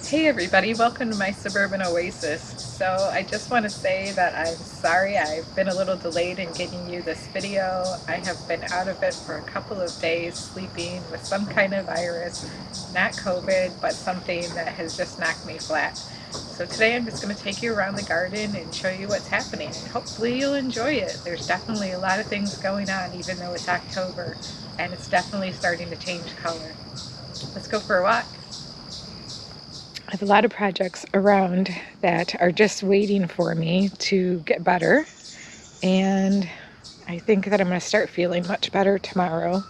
Hey everybody, welcome to my Suburban Oasis. So I just want to say that I'm sorry I've been a little delayed in getting you this video. I have been out of it for a couple of days sleeping with some kind of virus, not COVID, but something that has just knocked me flat. So today I'm just going to take you around the garden and show you what's happening. Hopefully you'll enjoy it. There's definitely a lot of things going on even though it's October, and it's definitely starting to change color. Let's go for a walk. I have a lot of projects around that are just waiting for me to get better, and I think that I'm going to start feeling much better tomorrow.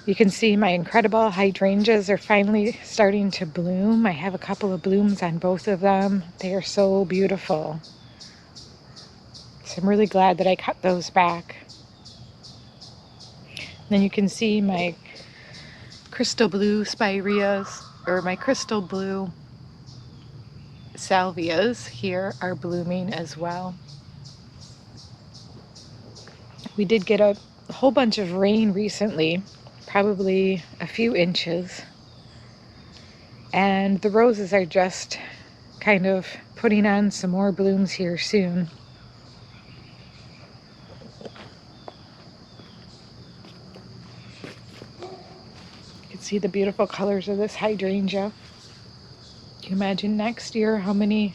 You can see my incredible hydrangeas are finally starting to bloom. I have a couple of blooms on both of them. They are so beautiful. So I'm really glad that I cut those back. Then you can see my crystal blue spireas, or my crystal blue salvias here are blooming as well. We did get a whole bunch of rain recently, probably a few inches, and the roses are just kind of putting on some more blooms here soon. You can see the beautiful colors of this hydrangea. Can you imagine next year how many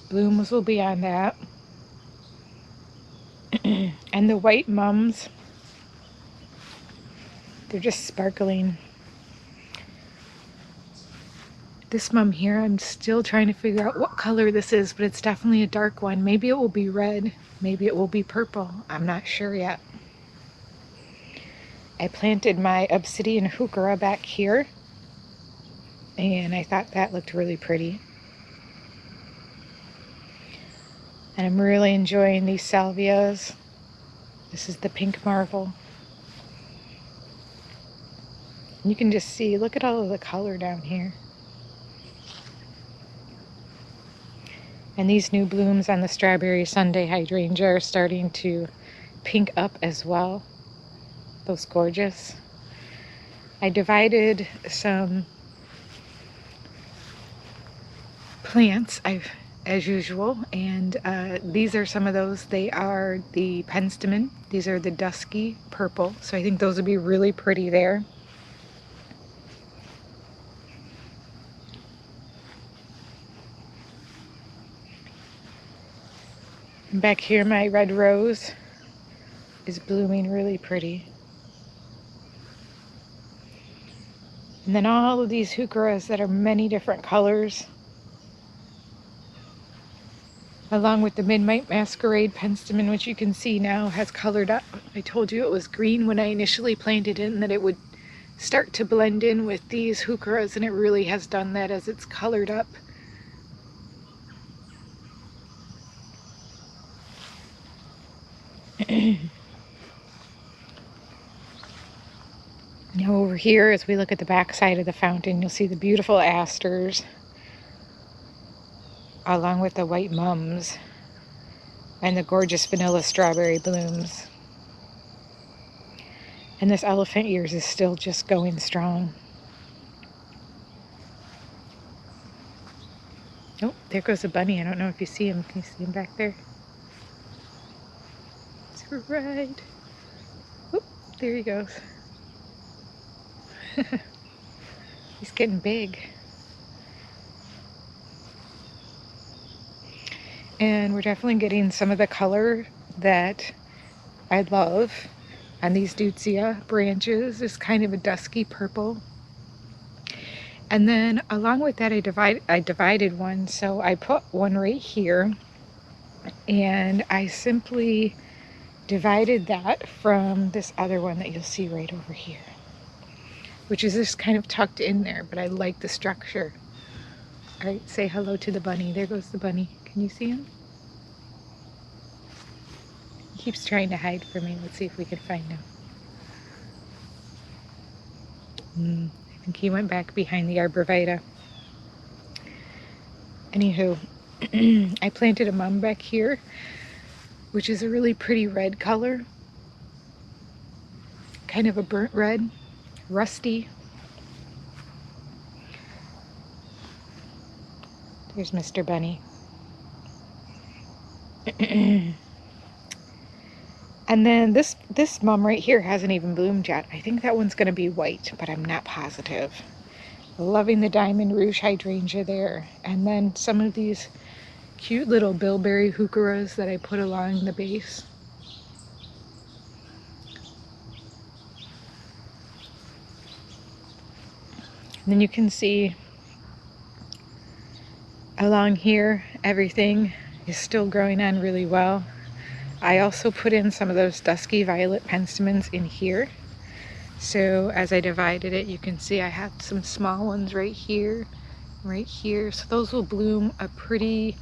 blooms will be on that? And the white mums, they're just sparkling. This mum here, I'm still trying to figure out what color this is, but it's definitely a dark one. Maybe it will be red, maybe it will be purple. I'm not sure yet. I planted my obsidian heuchera back here, and I thought that looked really pretty. And I'm really enjoying these salvias. This is the pink marvel. And you can just see, look at all of the color down here. And these new blooms on the strawberry Sunday hydrangea are starting to pink up as well. Those gorgeous. I divided some plants as usual, and these are some of those. They are the penstemon. These are the dusky purple, so I think those would be really pretty there. And back here my red rose is blooming really pretty. And then all of these heucheras that are many different colors, along with the Midnight Masquerade penstemon, which you can see now has colored up. I told you it was green when I initially planted it and that it would start to blend in with these heucheras, and it really has done that as it's colored up. Now over here, as we look at the back side of the fountain, you'll see the beautiful asters along with the white mums and the gorgeous vanilla strawberry blooms. And this elephant ears is still just going strong. Oh, there goes a bunny. I don't know if you see him. Can you see him back there? To the right. Oh, there he goes. He's getting big. And we're definitely getting some of the color that I love on these deutzia branches. Is kind of a dusky purple. And then along with that, I divided one. So I put one right here, and I simply divided that from this other one that you'll see right over here, which is just kind of tucked in there, but I like the structure. All right, say hello to the bunny. There goes the bunny. Can you see him? He keeps trying to hide from me. Let's see if we can find him. I think he went back behind the arborvitae. Anywho, I planted a mum back here, which is a really pretty red color. Kind of a burnt red, rusty. There's Mr. Bunny. And then this mum right here hasn't even bloomed yet. I think that one's going to be white, but I'm not positive. Loving the Diamond Rouge hydrangea there. And then some of these cute little bilberry heucheras that I put along the base. And then you can see along here, everything is still growing on really well. I also put in some of those dusky violet penstemons in here. So as I divided it, you can see I had some small ones right here, right here. So those will bloom a pretty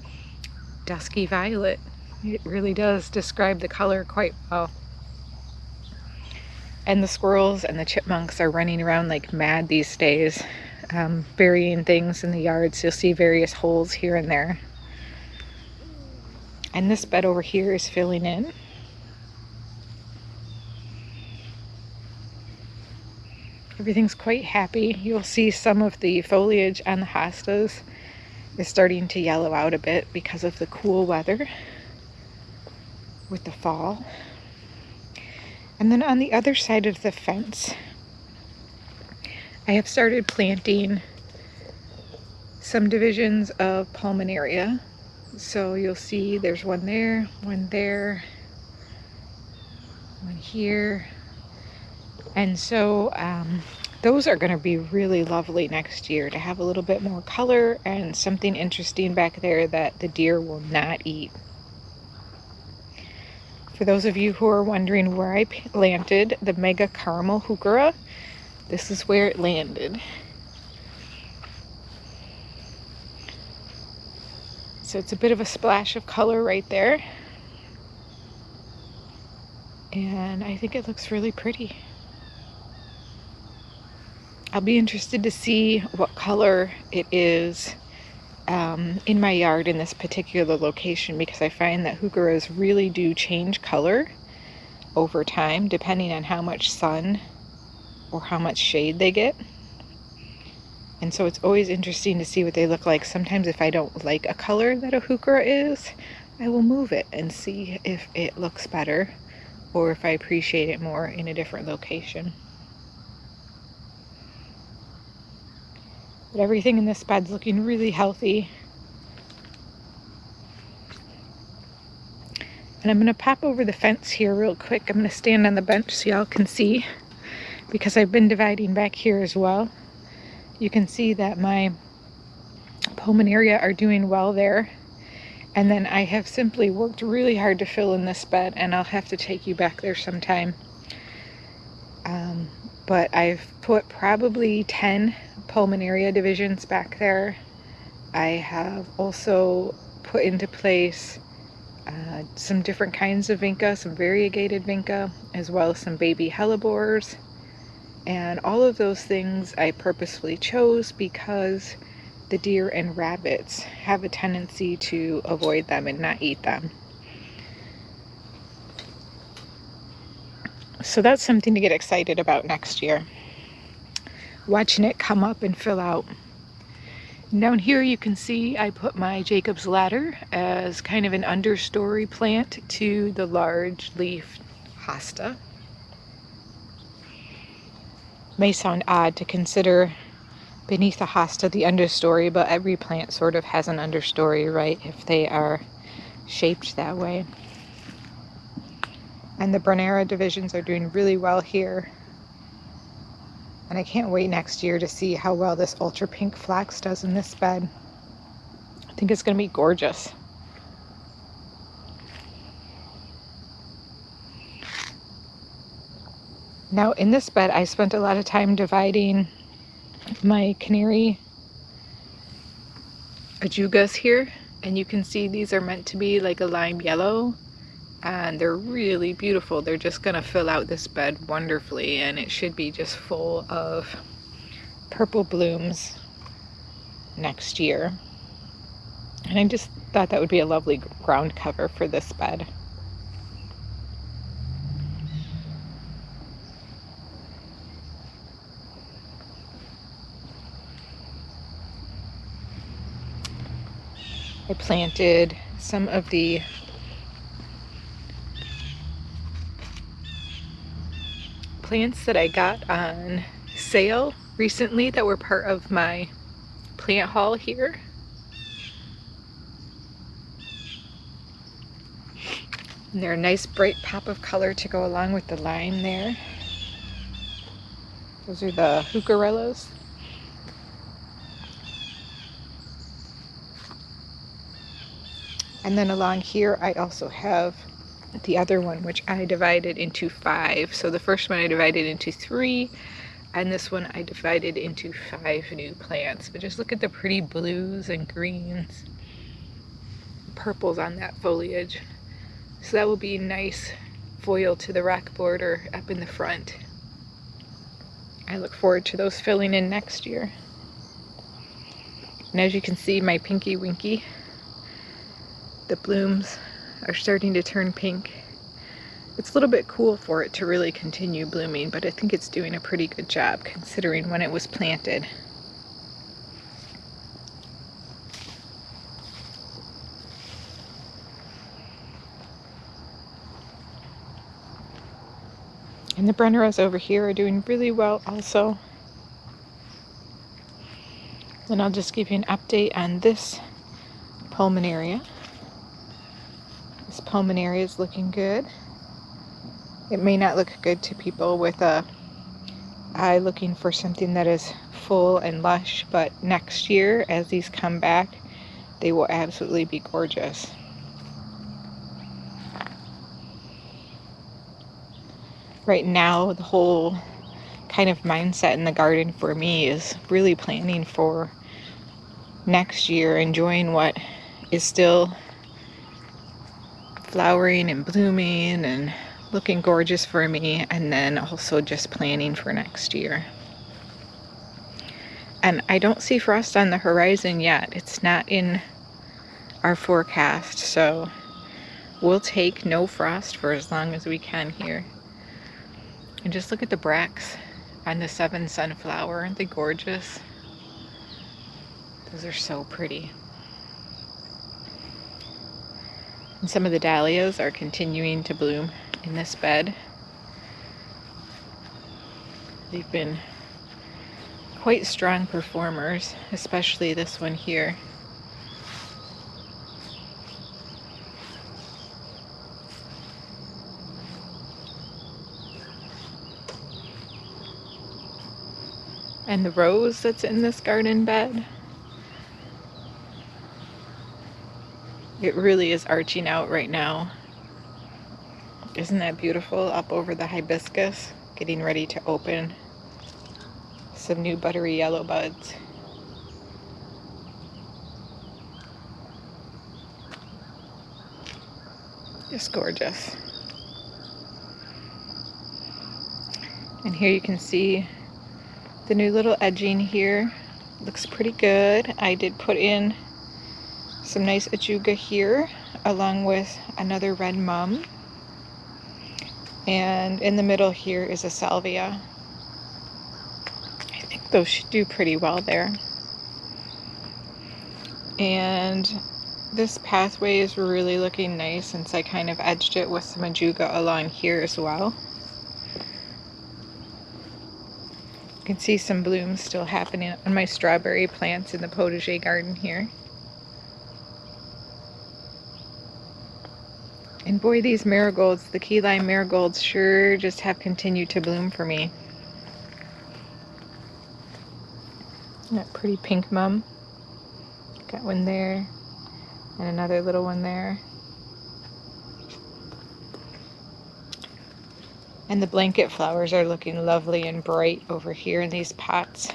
dusky violet. It really does describe the color quite well. And the squirrels and the chipmunks are running around like mad these days, burying things in the yard. So you'll see various holes here and there. And this bed over here is filling in. Everything's quite happy. You'll see some of the foliage on the hostas is starting to yellow out a bit because of the cool weather with the fall. And then on the other side of the fence, I have started planting some divisions of Pulmonaria. So you'll see there's one there, one there, one here. And so those are going to be really lovely next year to have a little bit more color and something interesting back there that the deer will not eat. For those of you who are wondering where I planted the Mega Caramel Heuchera, this is where it landed. So it's a bit of a splash of color right there. And I think it looks really pretty. I'll be interested to see what color it is in my yard in this particular location, because I find that heucheras really do change color over time depending on how much sun or how much shade they get. And so it's always interesting to see what they look like. Sometimes if I don't like a color that a heuchera is, I will move it and see if it looks better or if I appreciate it more in a different location. But everything in this bed's looking really healthy. And I'm going to pop over the fence here real quick. I'm going to stand on the bench so y'all can see, because I've been dividing back here as well. You can see that my Pulmonaria are doing well there. And then I have simply worked really hard to fill in this bed, and I'll have to take you back there sometime. But I've put probably 10 Pulmonaria divisions back there. I have also put into place some different kinds of vinca, some variegated vinca, as well as some baby hellebores. And all of those things I purposefully chose because the deer and rabbits have a tendency to avoid them and not eat them. So that's something to get excited about next year. Watching it come up and fill out. Down here you can see I put my Jacob's Ladder as kind of an understory plant to the large leaf hosta. May sound odd to consider beneath a hosta the understory, but every plant sort of has an understory, right, if they are shaped that way. And the Bernera divisions are doing really well here. And I can't wait next year to see how well this ultra pink flax does in this bed. I think it's going to be gorgeous. Now in this bed I spent a lot of time dividing my canary Hydrangeas here, and you can see these are meant to be like a lime yellow, and they're really beautiful. They're just gonna fill out this bed wonderfully, and it should be just full of purple blooms next year. And I just thought that would be a lovely ground cover for this bed. I planted some of the plants that I got on sale recently that were part of my plant haul here. And they're a nice bright pop of color to go along with the lime there. Those are the heucherellas. And then along here I also have the other one, which I divided into 5. So the first one I divided into 3, and this one I divided into 5 new plants. But just look at the pretty blues and greens, purples on that foliage. So that will be nice foil to the rock border up in the front. I look forward to those filling in next year. And as you can see, my Pinky Winky, the blooms are starting to turn pink. It's a little bit cool for it to really continue blooming, but I think it's doing a pretty good job considering when it was planted. And the Brenneras over here are doing really well also. And I'll just give you an update on this pulmonaria. This pulmonaria is looking good. It may not look good to people with a eye looking for something that is full and lush, but next year as these come back, they will absolutely be gorgeous. Right now, the whole kind of mindset in the garden for me is really planning for next year, enjoying what is still flowering and blooming and looking gorgeous for me, and then also just planning for next year. And I don't see frost on the horizon yet. It's not in our forecast, so we'll take no frost for as long as we can here. And just look at the bracts on the 7 sunflower. Aren't they gorgeous? Those are so pretty. And some of the dahlias are continuing to bloom in this bed. They've been quite strong performers, especially this one here. And the rose that's in this garden bed, it really is arching out right now. Isn't that beautiful? Up over the hibiscus, getting ready to open some new buttery yellow buds. Just gorgeous. And here you can see the new little edging here. Looks pretty good. I did put in some nice ajuga here along with another red mum. And in the middle here is a salvia. I think those should do pretty well there. And this pathway is really looking nice since I kind of edged it with some ajuga along here as well. You can see some blooms still happening on my strawberry plants in the potager garden here. And boy, these marigolds, the key lime marigolds, sure just have continued to bloom for me. That pretty pink mum. Got one there and another little one there. And the blanket flowers are looking lovely and bright over here in these pots.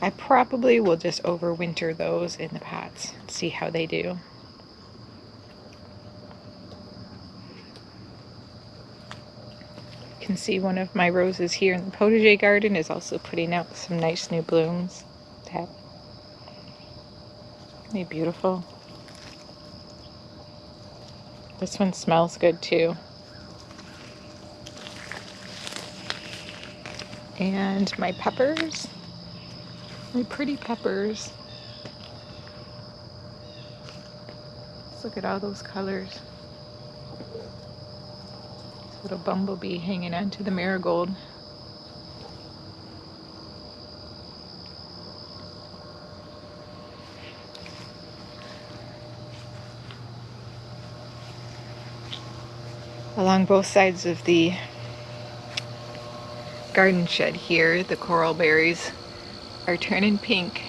I probably will just overwinter those in the pots and see how they do. You can see one of my roses here in the potager garden is also putting out some nice new blooms. Isn't they beautiful? This one smells good too. And my peppers, my pretty peppers. look at all those colors. Little bumblebee hanging onto the marigold. Along both sides of the garden shed here, the coral berries are turning pink.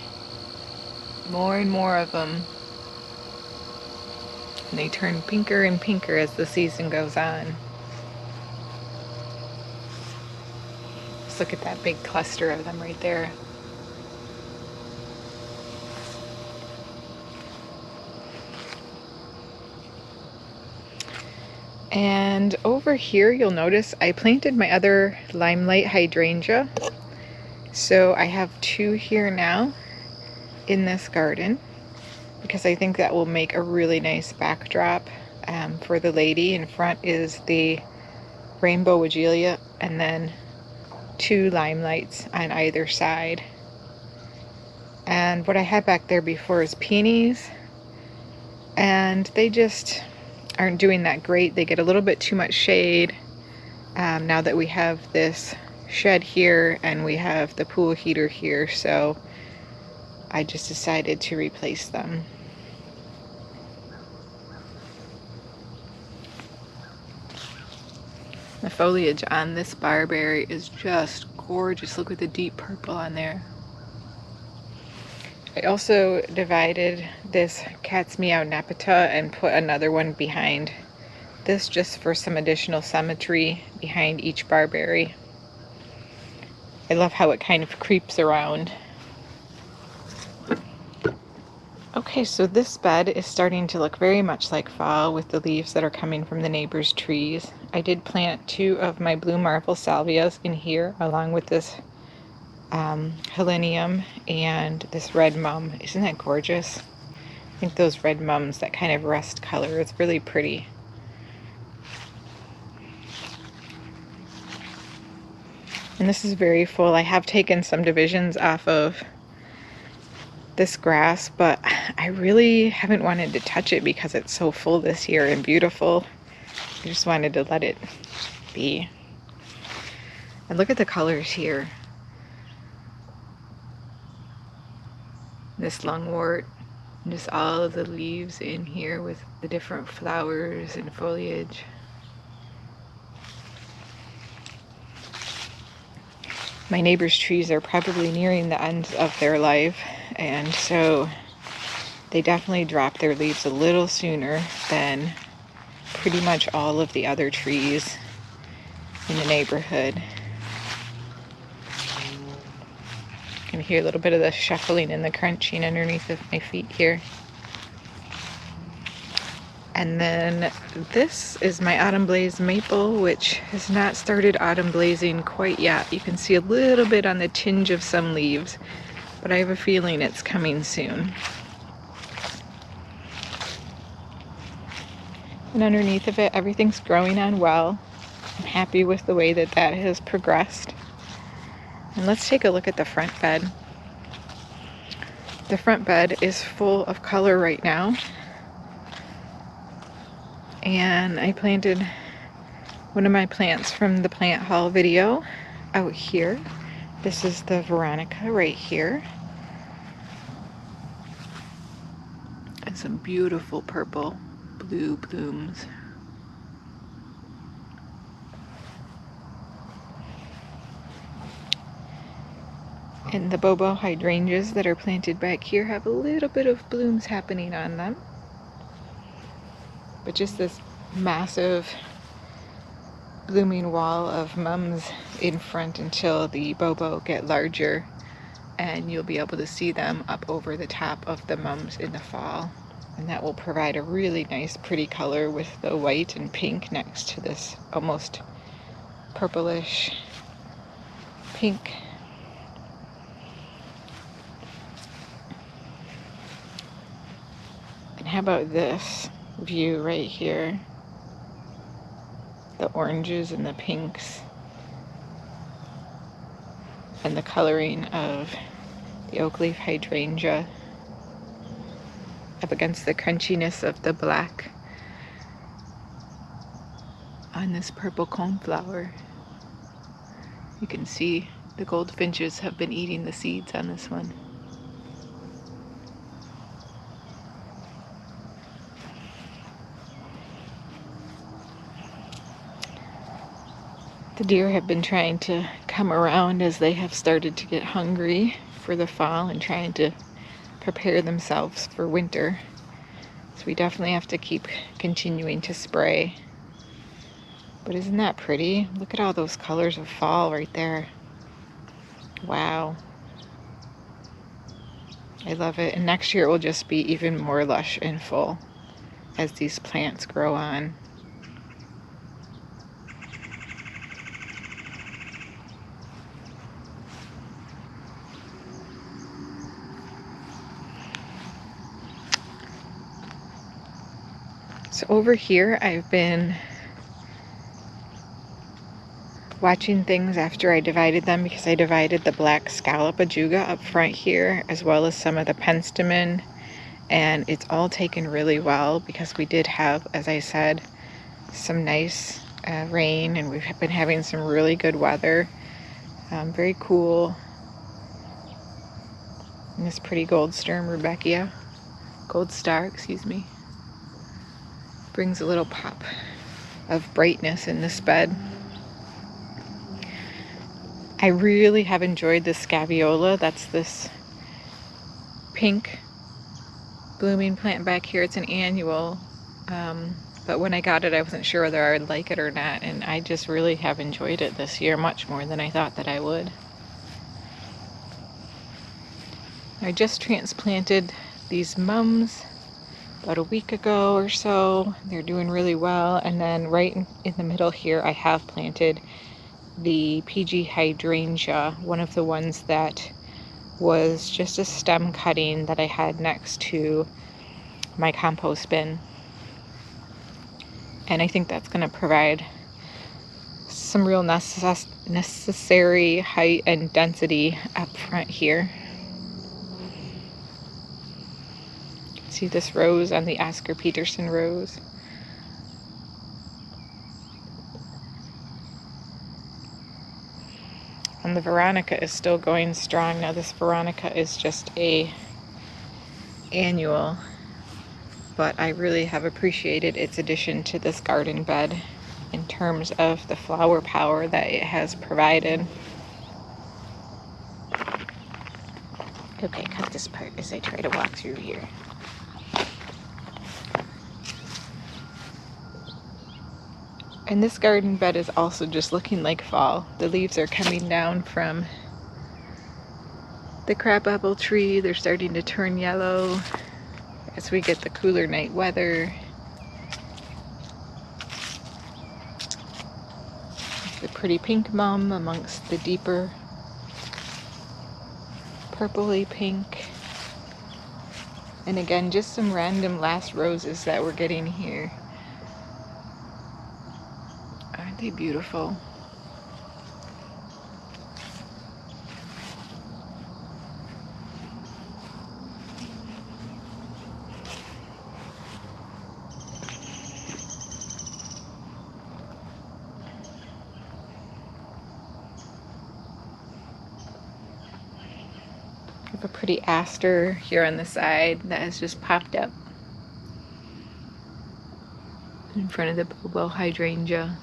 More and more of them. And they turn pinker and pinker as the season goes on. Just look at that big cluster of them right there. And over here you'll notice I planted my other limelight hydrangea. So I have 2 here now in this garden because I think that will make a really nice backdrop for the lady. In front is the rainbow weigela and then 2 limelights on either side. And what I had back there before is peonies, and they just aren't doing that great. They get a little bit too much shade now that we have this shed here and we have the pool heater here, so I just decided to replace them. The foliage on this barberry is just gorgeous. Look at the deep purple on there. I also divided this cat's meow nepeta and put another one behind this just for some additional symmetry behind each barberry. I love how it kind of creeps around. Okay, so this bed is starting to look very much like fall with the leaves that are coming from the neighbor's trees. I did plant 2 of my blue marble salvias in here along with this helenium and this red mum. Isn't that gorgeous? I think those red mums, that kind of rust color, is really pretty. And this is very full. I have taken some divisions off of this grass, but I really haven't wanted to touch it because it's so full this year and beautiful. I just wanted to let it be. And look at the colors here. This lungwort, and just all of the leaves in here with the different flowers and foliage. My neighbor's trees are probably nearing the end of their life, and so they definitely drop their leaves a little sooner than pretty much all of the other trees in the neighborhood. You can hear a little bit of the shuffling and the crunching underneath of my feet here. And then this is my autumn blaze maple, which has not started autumn blazing quite yet. You can see a little bit on the tinge of some leaves, but I have a feeling it's coming soon. And underneath of it, everything's growing on well. I'm happy with the way that that has progressed. And let's take a look at the front bed. The front bed is full of color right now. And I planted one of my plants from the plant haul video out here. This is the Veronica right here. And some beautiful purple blue blooms. And the bobo hydrangeas that are planted back here have a little bit of blooms happening on them. But just this massive blooming wall of mums in front until the bobo get larger, and you'll be able to see them up over the top of the mums in the fall. And that will provide a really nice pretty color with the white and pink next to this almost purplish pink. And how about this view right here? The oranges and the pinks and the coloring of the oak leaf hydrangea up against the crunchiness of the black on this purple coneflower. You can see the goldfinches have been eating the seeds on this one. The deer have been trying to come around as they have started to get hungry for the fall and trying to prepare themselves for winter. So we definitely have to keep continuing to spray. But isn't that pretty? Look at all those colors of fall right there. Wow. I love it. And next year it will just be even more lush and full as these plants grow on. So over here I've been watching things after I divided them, because I divided the black scallop ajuga up front here as well as some of the penstemon, and it's all taken really well because we did have, as I said, some nice rain, and we've been having some really good weather. Very cool. And this pretty gold star excuse me, brings a little pop of brightness in this bed. I really have enjoyed this scabiola. That's this pink blooming plant back here. It's an annual, but when I got it I wasn't sure whether I would like it or not, and I just really have enjoyed it this year much more than I thought that I would. I just transplanted these mums about a week ago or so. They're doing really well. And then right in the middle here I have planted the PG hydrangea, one of the ones that was just a stem cutting that I had next to my compost bin. And I think that's going to provide some real necessary height and density up front here. See this rose on the Oscar Peterson rose. And the Veronica is still going strong. Now this Veronica is just a annual, but I really have appreciated its addition to this garden bed in terms of the flower power that it has provided. Okay, cut this part as I try to walk through here. And this garden bed is also just looking like fall. The leaves are coming down from the crabapple tree. They're starting to turn yellow as we get the cooler night weather. The pretty pink mum amongst the deeper purpley pink. And again, just some random last roses that we're getting here. Aren't they beautiful? I have a pretty aster here on the side that has just popped up in front of the Bobo hydrangea.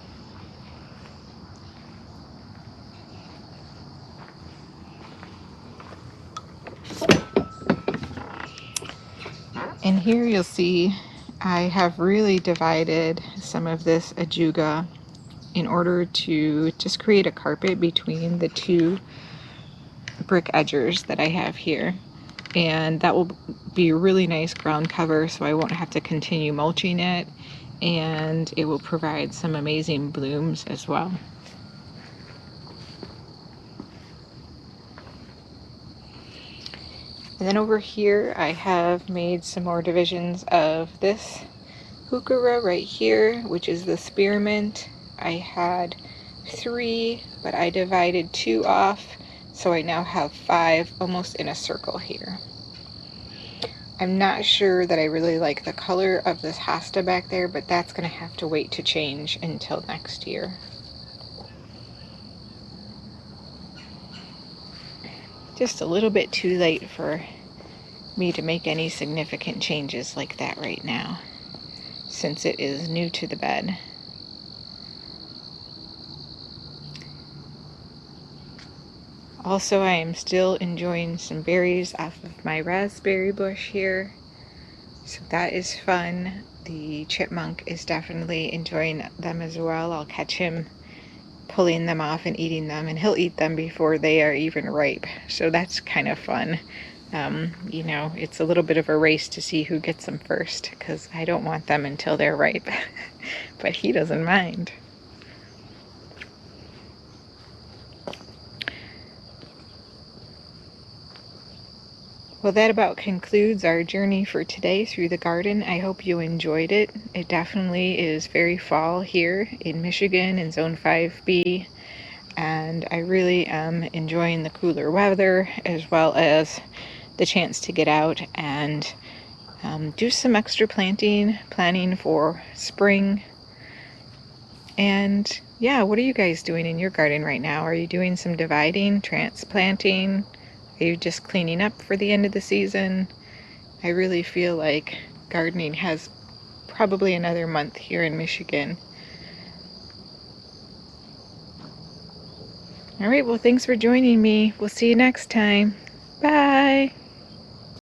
And here you'll see I have really divided some of this ajuga in order to just create a carpet between the two brick edgers that I have here. And that will be a really nice ground cover, so I won't have to continue mulching it, and it will provide some amazing blooms as well. And then over here I have made some more divisions of this heuchera right here, which is the spearmint. I had 3, but I divided 2 off, so I now have 5 almost in a circle here. I'm not sure that I really like the color of this hosta back there, but that's going to have to wait to change until next year. Just a little bit too late for me to make any significant changes like that right now, since it is new to the bed. Also, I am still enjoying some berries off of my raspberry bush here, so that is fun. The chipmunk is definitely enjoying them as well. I'll catch him pulling them off and eating them, and he'll eat them before they are even ripe, so that's kind of fun. You know, it's a little bit of a race to see who gets them first, because I don't want them until they're ripe, but he doesn't mind. Well, that about concludes our journey for today through the garden. I hope you enjoyed it. It definitely is very fall here in Michigan in Zone 5B, and I really am enjoying the cooler weather as well as the chance to get out and do some extra planning for spring. And yeah, what are you guys doing in your garden right now? Are you doing some dividing, transplanting? Are you just cleaning up for the end of the season? I really feel like gardening has probably another month here in Michigan. All right, well, thanks for joining me. We'll see you next time. Bye.